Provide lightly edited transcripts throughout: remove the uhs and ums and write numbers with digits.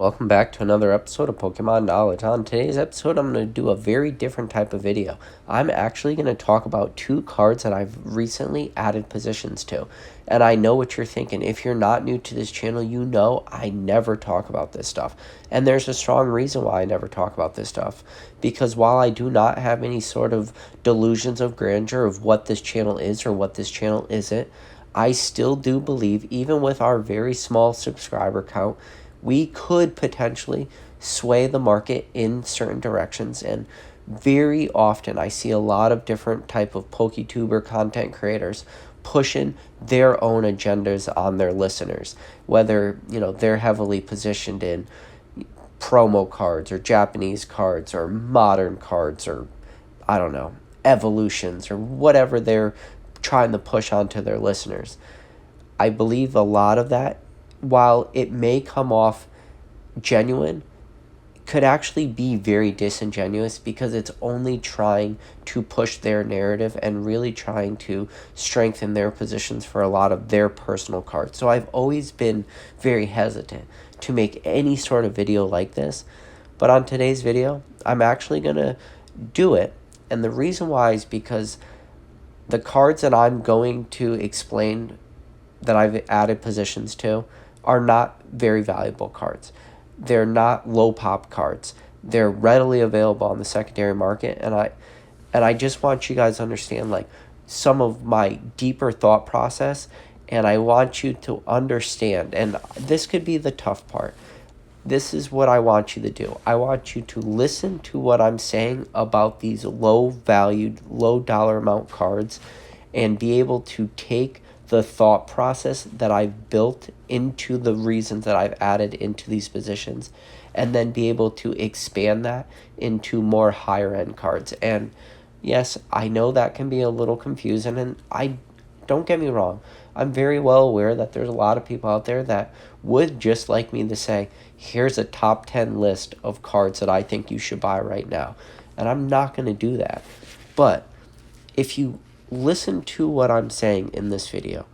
Welcome back to another episode of Pokemon Knowledge. On today's episode, I'm going to do a very different type of video. I'm actually going to talk about two cards that I've recently added positions to. And I know what you're thinking. If you're not new to this channel, you know I never talk about this stuff. And there's a strong reason why I never talk about this stuff. Because while I do not have any sort of delusions of grandeur of what this channel is or what this channel isn't, I still do believe, even with our very small subscriber count, we could potentially sway the market in certain directions. And very often I see a lot of different type of PokeTuber content creators pushing their own agendas on their listeners, whether they're heavily positioned in promo cards or Japanese cards or modern cards or I don't know, evolutions or whatever they're trying to push onto their listeners. I believe a lot of that, while it may come off genuine, could actually be very disingenuous because it's only trying to push their narrative and really trying to strengthen their positions for a lot of their personal cards. So I've always been very hesitant to make any sort of video like this. But on today's video, I'm actually going to do it. And the reason why is because the cards that I'm going to explain that I've added positions to are not very valuable cards. They're not low pop cards. They're readily available on the secondary market, and I just want you guys to understand like some of my deeper thought process, and I want you to understand, and this could be the tough part. This is what I want you to do. I want you to listen to what I'm saying about these low valued, low dollar amount cards and be able to take the thought process that I've built into the reasons that I've added into these positions and then be able to expand that into more higher end cards. And yes, I know that can be a little confusing, and I don't get me wrong. I'm very well aware that there's a lot of people out there that would just like me to say, here's a top 10 list of cards that I think you should buy right now. And I'm not going to do that. But if you listen to what I'm saying in this video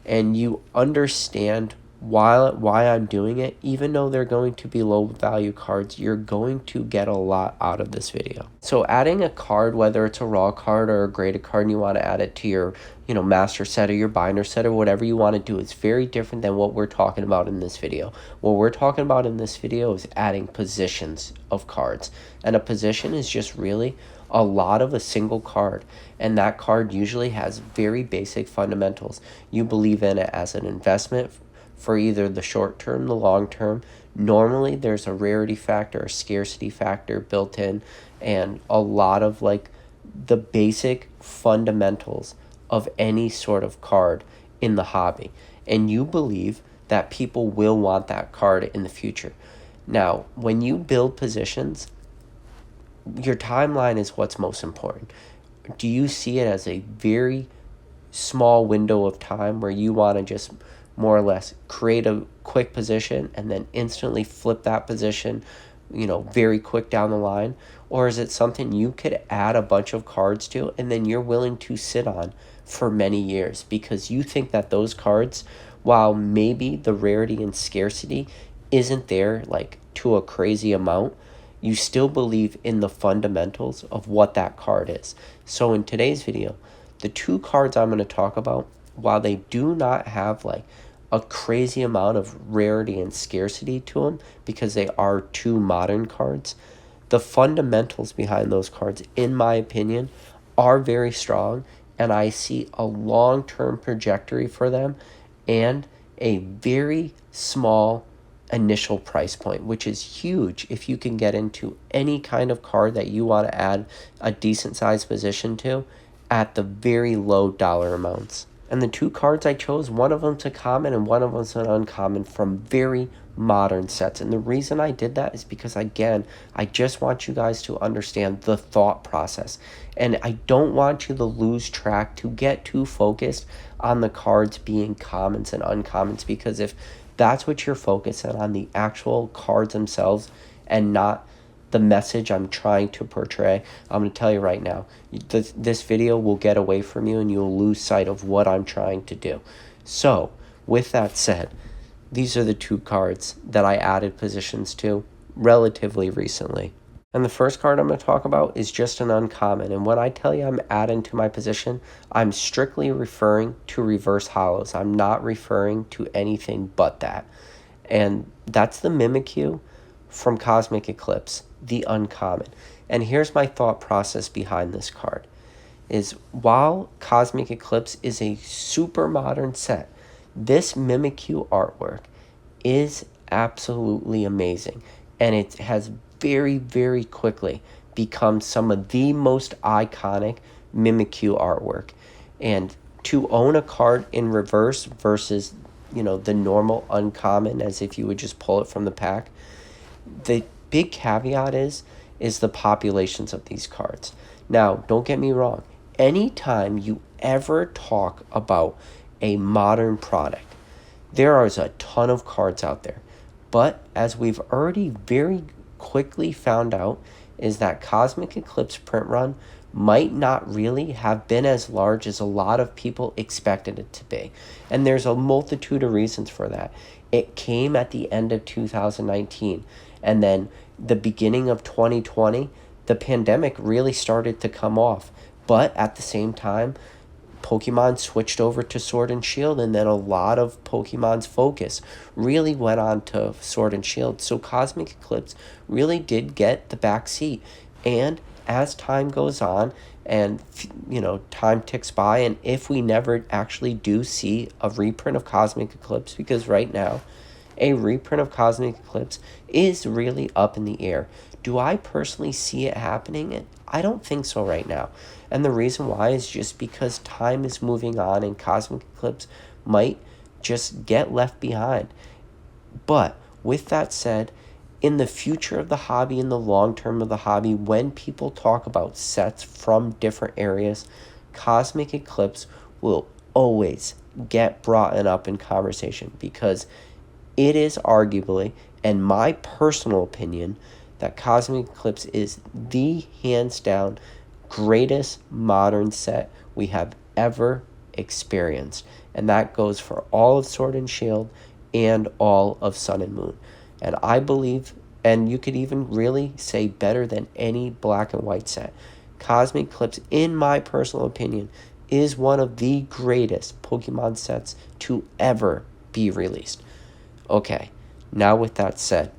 and you understand why I'm doing it, even though they're going to be low value cards, you're going to get a lot out of this video. So adding a card, whether it's a raw card or a graded card, and you want to add it to your master set or your binder set or whatever you want to do, it's very different than what we're talking about in this video. What we're talking about in this video is adding positions of cards, and a position is just really a lot of a single card, and that card usually has very basic fundamentals. You believe in it as an investment for either the short term, the long term. Normally there's a rarity factor, a scarcity factor built in, and a lot of like the basic fundamentals of any sort of card in the hobby. And you believe that people will want that card in the future. Now, when you build positions, your timeline is what's most important. Do you see it as a very small window of time where you want to just more or less create a quick position and then instantly flip that position, very quick down the line? Or is it something you could add a bunch of cards to and then you're willing to sit on for many years because you think that those cards, while maybe the rarity and scarcity isn't there like to a crazy amount, you still believe in the fundamentals of what that card is. So in today's video, the two cards I'm going to talk about, while they do not have like a crazy amount of rarity and scarcity to them because they are two modern cards, the fundamentals behind those cards, in my opinion, are very strong, and I see a long-term trajectory for them and a very small initial price point, which is huge if you can get into any kind of card that you want to add a decent sized position to at the very low dollar amounts. And the two cards I chose, one of them's a common and one of them's an uncommon from very modern sets. And the reason I did that is because, again, I just want you guys to understand the thought process. And I don't want you to lose track, to get too focused on the cards being commons and uncommons, because if that's what you're focusing on, the actual cards themselves and not the message I'm trying to portray, I'm going to tell you right now, this video will get away from you and you'll lose sight of what I'm trying to do. So with that said, these are the two cards that I added positions to relatively recently. And the first card I'm going to talk about is just an uncommon. And when I tell you I'm adding to my position, I'm strictly referring to reverse hollows. I'm not referring to anything but that. And that's the Mimikyu from Cosmic Eclipse, the uncommon. And here's my thought process behind this card. Is while Cosmic Eclipse is a super modern set, this Mimikyu artwork is absolutely amazing. And it has very, very quickly become some of the most iconic Mimikyu artwork. And to own a card in reverse versus, the normal uncommon, as if you would just pull it from the pack, the big caveat is the populations of these cards. Now, don't get me wrong. Anytime you ever talk about a modern product, there is a ton of cards out there. But as we've already very quickly found out, is that Cosmic Eclipse print run might not really have been as large as a lot of people expected it to be. And there's a multitude of reasons for that. It came at the end of 2019, and then the beginning of 2020, the pandemic really started to come off. But at the same time, Pokemon switched over to Sword and Shield, and then a lot of Pokemon's focus really went on to Sword and Shield. So Cosmic Eclipse really did get the back seat. And as time goes on and, time ticks by, and if we never actually do see a reprint of Cosmic Eclipse, because right now, a reprint of Cosmic Eclipse is really up in the air. Do I personally see it happening? I don't think so right now. And the reason why is just because time is moving on and Cosmic Eclipse might just get left behind. But with that said, in the future of the hobby, in the long term of the hobby, when people talk about sets from different areas, Cosmic Eclipse will always get brought up in conversation, because it is arguably, in my personal opinion, that Cosmic Eclipse is the hands down greatest modern set we have ever experienced. And that goes for all of Sword and Shield and all of Sun and Moon. And I believe, and you could even really say better than any black and white set, Cosmic Eclipse, in my personal opinion, is one of the greatest Pokemon sets to ever be released. Okay, now with that said,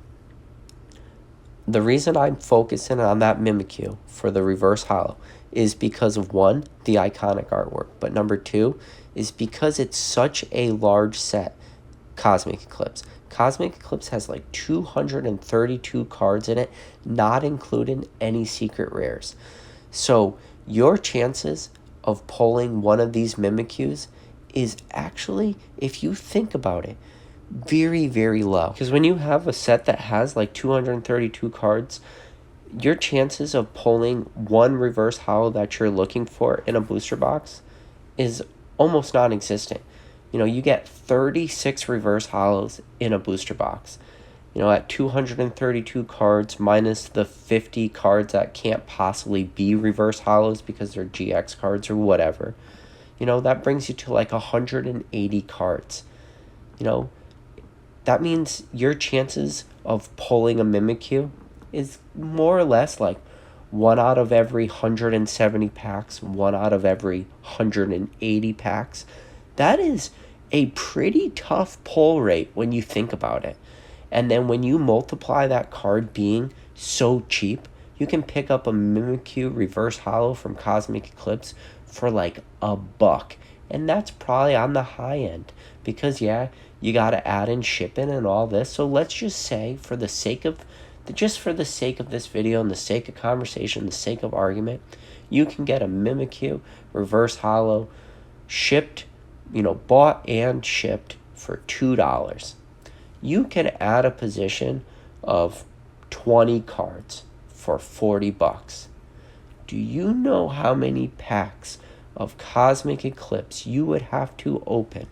the reason I'm focusing on that Mimikyu for the reverse hollow is because of, one, the iconic artwork, but number two is because it's such a large set, Cosmic Eclipse. Cosmic Eclipse has like 232 cards in it, not including any secret rares. So your chances of pulling one of these Mimikyus is actually, if you think about it, very, very low. Because when you have a set that has like 232 cards, your chances of pulling one reverse hollow that you're looking for in a booster box is almost non-existent. You get 36 reverse hollows in a booster box. At 232 cards minus the 50 cards that can't possibly be reverse hollows because they're GX cards or whatever, that brings you to like 180 cards. That means your chances of pulling a Mimikyu is more or less like 1 out of every 170 packs, 1 out of every 180 packs. That is a pretty tough pull rate when you think about it. And then when you multiply that card being so cheap, you can pick up a Mimikyu reverse hollow from Cosmic Eclipse for like $1. And that's probably on the high end, because you got to add in shipping and all this. So let's just say, for the sake of this video and the sake of conversation, the sake of argument, you can get a Mimikyu reverse hollow shipped, bought and shipped for $2. You can add a position of 20 cards for $40. Do you know how many packs of Cosmic Eclipse you would have to open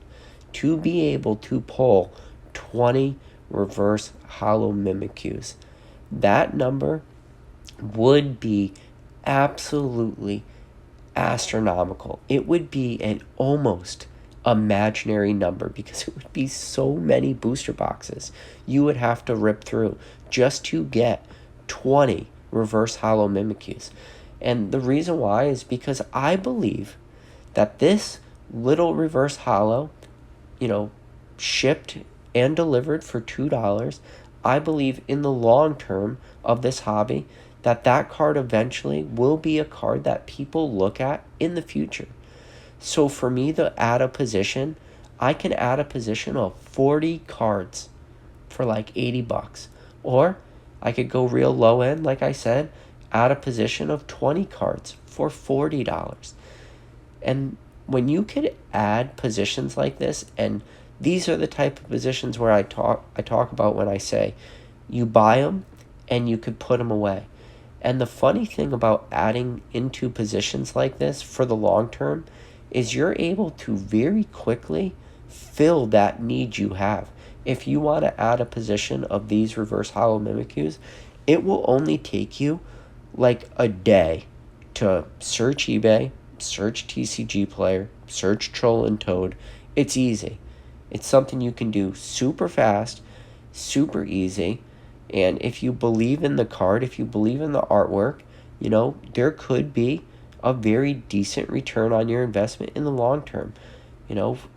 to be able to pull 20 reverse hollow Mimikyus? That number would be absolutely astronomical. It would be an almost imaginary number because it would be so many booster boxes you would have to rip through just to get 20 reverse hollow Mimikyus. And the reason why is because I believe that this little reverse hollow, shipped and delivered for $2, I believe in the long term of this hobby that card eventually will be a card that people look at in the future. So for me to add a position, I can add a position of 40 cards for like $80. Or I could go real low end, like I said, add a position of 20 cards for $40. And when you could add positions like this, and these are the type of positions where I talk about when I say you buy them and you could put them away. And the funny thing about adding into positions like this for the long term is you're able to very quickly fill that need you have. If you want to add a position of these reverse hollow Mimikyus, it will only take you like a day to search eBay, search TCG Player, search Troll and Toad. It's easy. It's something you can do super fast, super easy. And if you believe in the card, if you believe in the artwork, there could be a very decent return on your investment in the long term.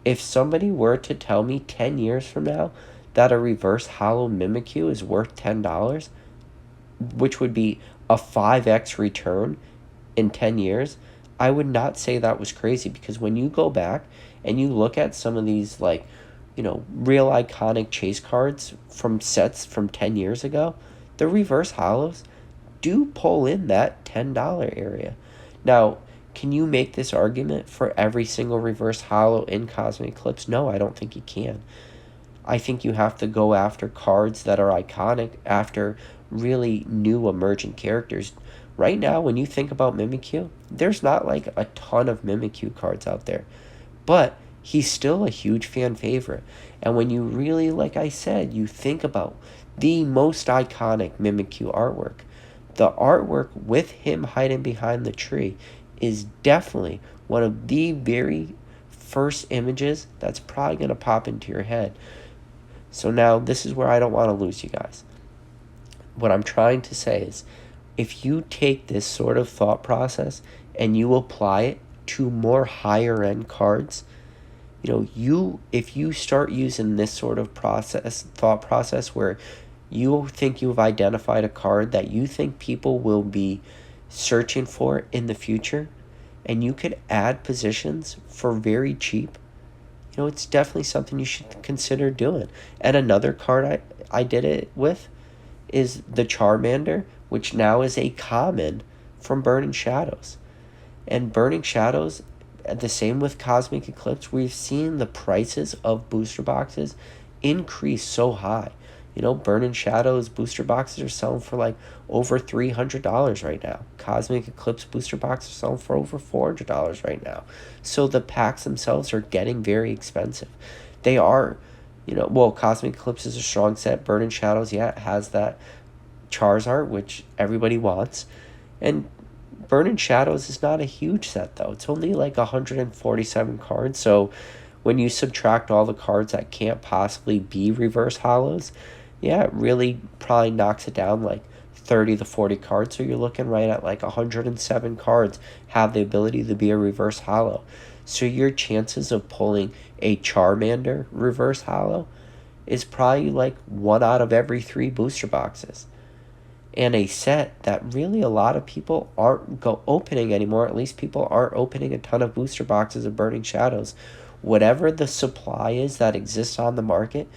If somebody were to tell me 10 years from now that a reverse hollow Mimikyu is worth $10, which would be a 5x return in 10 years, I would not say that was crazy, because when you go back and you look at some of these real iconic chase cards from sets from 10 years ago, the reverse hollows do pull in that $10 area. Now, can you make this argument for every single reverse hollow in Cosmic Eclipse? No, I don't think you can. I think you have to go after cards that are iconic, after really new emergent characters. Right now, when you think about Mimikyu, there's not like a ton of Mimikyu cards out there. But he's still a huge fan favorite. And when you really, like I said, you think about the most iconic Mimikyu artwork, the artwork with him hiding behind the tree is definitely one of the very first images that's probably going to pop into your head. So now this is where I don't want to lose you guys. What I'm trying to say is, if you take this sort of thought process and you apply it to more higher end cards, if you start using this sort of thought process where you think you've identified a card that you think people will be searching for in the future, and you could add positions for very cheap, it's definitely something you should consider doing. And another card I did it with is the Charmander, which now is a common from Burning Shadows. And Burning Shadows, the same with Cosmic Eclipse, we've seen the prices of booster boxes increase so high. Burning Shadows booster boxes are selling for like over $300 right now. Cosmic Eclipse booster boxes are selling for over $400 right now. So the packs themselves are getting very expensive. They are, Cosmic Eclipse is a strong set. Burning Shadows, it has that Charizard, which everybody wants. And Burning Shadows is not a huge set, though. It's only like 147 cards. So when you subtract all the cards that can't possibly be reverse hollows, it really probably knocks it down like 30 to 40 cards. So you're looking right at like 107 cards have the ability to be a reverse hollow. So your chances of pulling a Charmander reverse hollow is probably like 1 out of every 3 booster boxes. And a set that really a lot of people aren't opening anymore. At least people aren't opening a ton of booster boxes of Burning Shadows. Whatever the supply is that exists on the market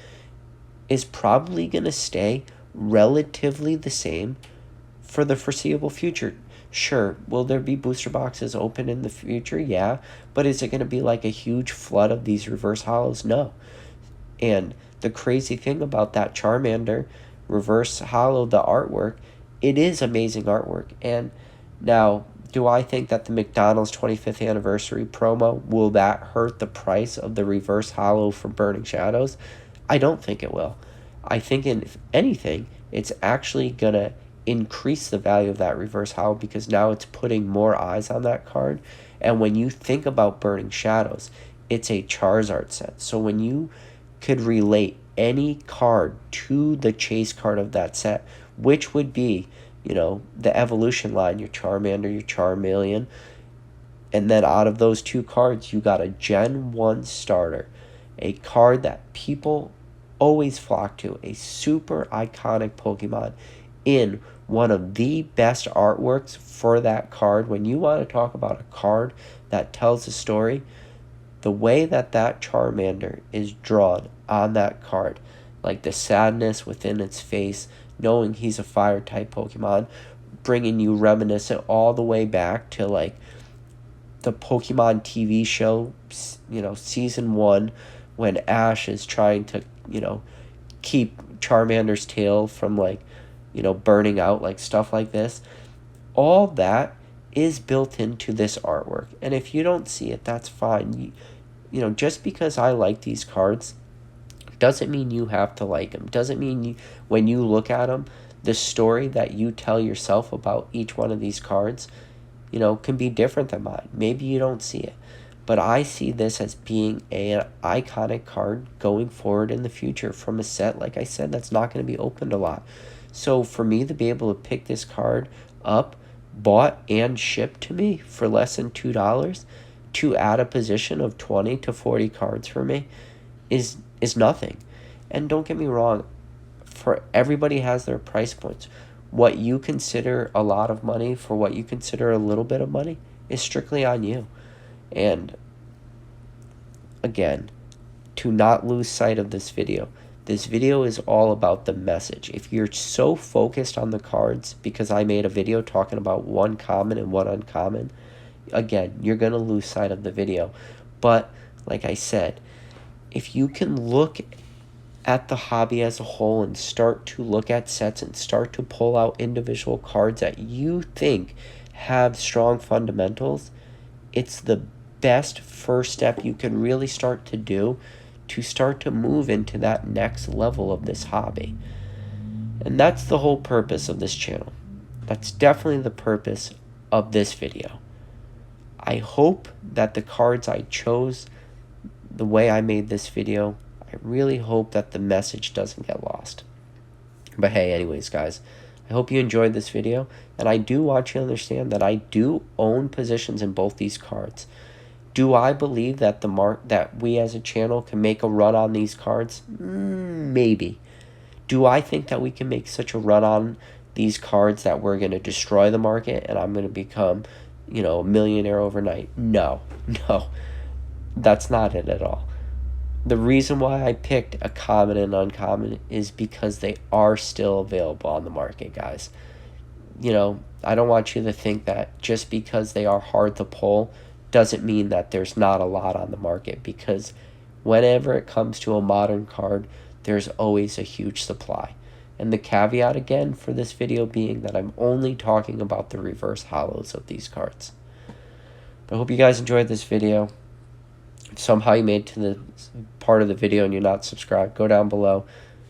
is probably going to stay relatively the same for the foreseeable future. Sure, will there be booster boxes open in the future? Yeah, but is it going to be like a huge flood of these reverse hollows? No. And the crazy thing about that Charmander reverse hollow, the artwork, it is amazing artwork. And now, do I think that the McDonald's 25th anniversary promo, will that hurt the price of the reverse hollow from Burning Shadows? I don't think it will. I think, if anything, it's actually going to increase the value of that reverse hollow, because now it's putting more eyes on that card. And when you think about Burning Shadows, it's a Charizard set. So when you could relate any card to the chase card of that set, which would be, the evolution line, your Charmander, your Charmeleon, and then out of those two cards, you got a Gen 1 starter, a card that people always flock to, a super iconic Pokemon in one of the best artworks for that card. When you want to talk about a card that tells a story, the way that Charmander is drawn on that card, like the sadness within its face, knowing he's a fire type Pokemon, bringing you reminiscent all the way back to like the Pokemon TV show, season 1, when Ash is trying to, keep Charmander's tail from like, burning out, like stuff like this. All that is built into this artwork. And if you don't see it, that's fine. Just because I like these cards doesn't mean you have to like them. Doesn't mean when you look at them, the story that you tell yourself about each one of these cards, can be different than mine. Maybe you don't see it. But I see this as being an iconic card going forward in the future from a set, like I said, that's not going to be opened a lot. So for me to be able to pick this card up, bought and shipped to me for less than $2, to add a position of 20 to 40 cards for me is nothing. And don't get me wrong, for everybody has their price points. What you consider a lot of money for what you consider a little bit of money is strictly on you. And again, to not lose sight of this video is all about the message. If you're so focused on the cards because I made a video talking about one common and one uncommon, again, you're going to lose sight of the video. But like I said, if you can look at the hobby as a whole and start to look at sets and start to pull out individual cards that you think have strong fundamentals, it's the best first step you can really start to do to start to move into that next level of this hobby. And that's the whole purpose of this channel. That's definitely the purpose of this video. I hope that the cards I chose, the way I made this video, I really hope that the message doesn't get lost. But hey, anyways, guys, I hope you enjoyed this video, and I do want you to understand that I do own positions in both these cards. Do I believe that that we as a channel can make a run on these cards? Maybe. Do I think that we can make such a run on these cards that we're going to destroy the market and I'm going to become, a millionaire overnight? No. That's not it at all. The reason why I picked a common and uncommon is because they are still available on the market, guys. I don't want you to think that just because they are hard to pull doesn't mean that there's not a lot on the market, because whenever it comes to a modern card, there's always a huge supply. And the caveat again for this video being that I'm only talking about the reverse hollows of these cards. But I hope you guys enjoyed this video. If somehow you made it to the part of the video and you're not subscribed, go down below,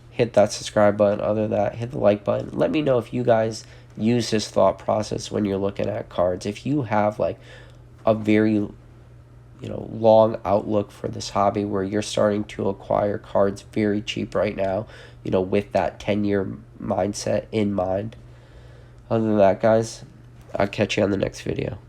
hit that subscribe button. Other than that, hit the like button. Let me know if you guys use this thought process when you're looking at cards. If you have like a very long outlook for this hobby where you're starting to acquire cards very cheap right now, with that 10-year mindset in mind. Other than that, guys, I'll catch you on the next video.